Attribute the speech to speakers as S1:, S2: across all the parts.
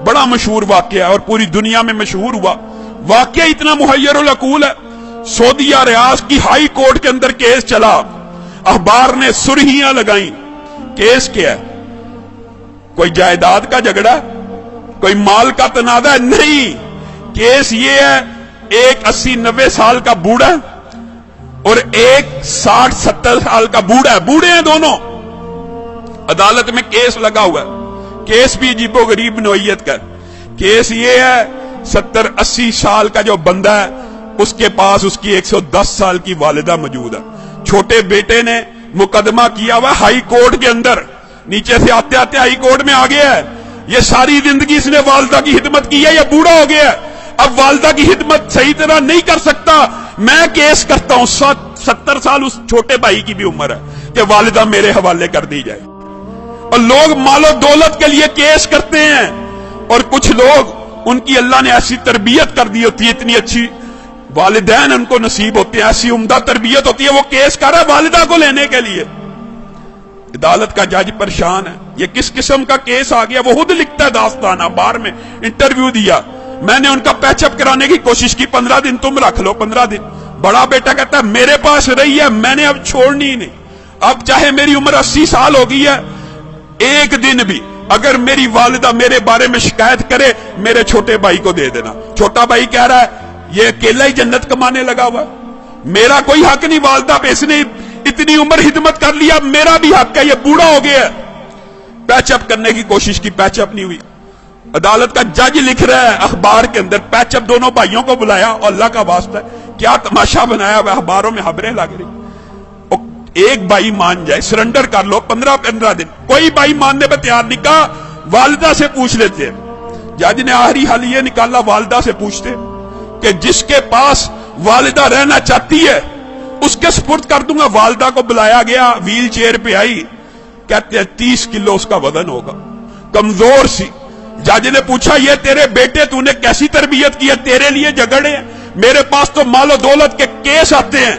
S1: बड़ा मशहूर वाकया है और पूरी दुनिया में मशहूर हुआ। वाकया इतना मुहय्यरुल अकूल है। सऊदीया रियाज की हाई कोर्ट के अंदर केस चला, अखबार ने सुर्खियां लगाई। केस क्या है? कोई जायदाद का झगड़ा, कोई माल का तनाजा? नहीं, केस ये है, एक 80-90 साल का बूढ़ा और एक 60-70 साल का बूढ़ा है, बूढ़े हैं दोनों, अदालत में केस लगा हुआ है। केस भी अजीबो गरीब नौइयत का। केस ये है, 70-80 साल का जो बंदा है उसके पास उसकी 110 साल की वालिदा मौजूद है। छोटे बेटे ने मुकदमा किया हुआ हाई कोर्ट के अंदर, नीचे से आते आते हाई कोर्ट में आ गया है। ये सारी जिंदगी इसने वालिदा की खिदमत की है, ये बूढ़ा हो गया है, अब वालिदा की खिदमत सही तरह नहीं कर सकता। मैं केस करता हूं, 70 साल उस छोटे भाई की भी उम्र है कि वालिदा मेरे हवाले कर दी जाए। और लोग मालो दौलत के लिए केस करते हैं, और कुछ लोग उनकी अल्लाह ने ऐसी तरबियत कर दी होती है, इतनी अच्छी वालिदैन उनको नसीब होते हैं, ऐसी उम्दा तरबियत होती है, वो केस कर रहा है वालिदा को लेने के लिए। अदालत का जज परेशान है, ये किस किस्म का केस आ गया। वो खुद लिखता है दास्तान, अखबार में इंटरव्यू दिया। मैंने उनका पैचअप कराने की कोशिश की, 15 दिन तुम रख लो, 15 दिन। बड़ा बेटा कहता है मेरे पास रही है, मैंने अब छोड़नी ही नहीं। अब चाहे मेरी उम्र 80 साल हो गई है, एक दिन भी अगर मेरी वालिदा मेरे बारे में शिकायत करे, मेरे छोटे भाई को दे देना। छोटा भाई कह रहा है ये अकेला ही जन्नत कमाने लगा हुआ, मेरा कोई हक नहीं वालिदा पे, इसने इतनी उम्र हिदमत कर लिया, मेरा भी हक है, ये बूढ़ा हो गया। पैचअप करने की कोशिश की, पैचअप नहीं हुई। अदालत का जज लिख रहा है अखबार के अंदर, पैचअप दोनों भाइयों को बुलाया, और अल्लाह का वास्ता है क्या तमाशा बनाया हुआ, अखबारों में खबरें लग रही। एक भाई मान जाए, सरेंडर कर लो, 15 दिन। कोई भाई मानने पर तैयार नहीं, कहा वालिदा से पूछ लेते हैं। जज ने आखिरी हल ये निकाला, वालिदा से पूछते कि जिसके पास वालिदा रहना चाहती है उसके सुपुर्द कर दूंगा। वालिदा को बुलाया गया, व्हील चेयर पे आई, कहते हैं 30 किलो उसका वजन होगा, कमजोर सी। जज ने पूछा ये तेरे बेटे तूने कैसी तरबियत की है, तेरे लिए झगड़े हैं, मेरे पास तो मालो दौलत के केस आते हैं,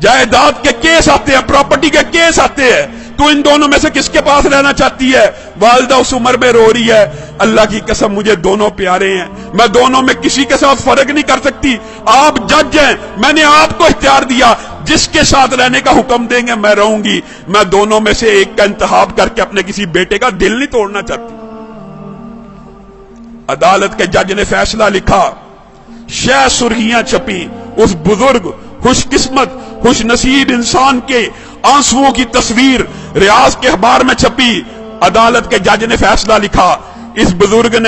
S1: जायदाद के केस आते हैं, प्रॉपर्टी के केस आते हैं, तू इन दोनों में से किसके पास रहना चाहती है? वालिदा उस उम्र में रो रही है, अल्लाह की कसम मुझे दोनों प्यारे हैं, मैं दोनों में किसी के साथ फर्क नहीं कर सकती। आप जज हैं, मैंने आपको इख्तियार दिया, जिसके साथ रहने का हुक्म देंगे मैं रहूंगी। मैं दोनों में से एक का इंतखाब करके अपने किसी बेटे का दिल नहीं तोड़ना चाहती। अदालत के जज ने फैसला लिखा, शह सुर्खियां छपी, उस बुजुर्ग खुशकिस्मत खुश नसीब इंसान के आंसुओं की तस्वीर रियाज के अखबार में छपी। अदालत के जज ने फैसला लिखा, इस बुजुर्ग ने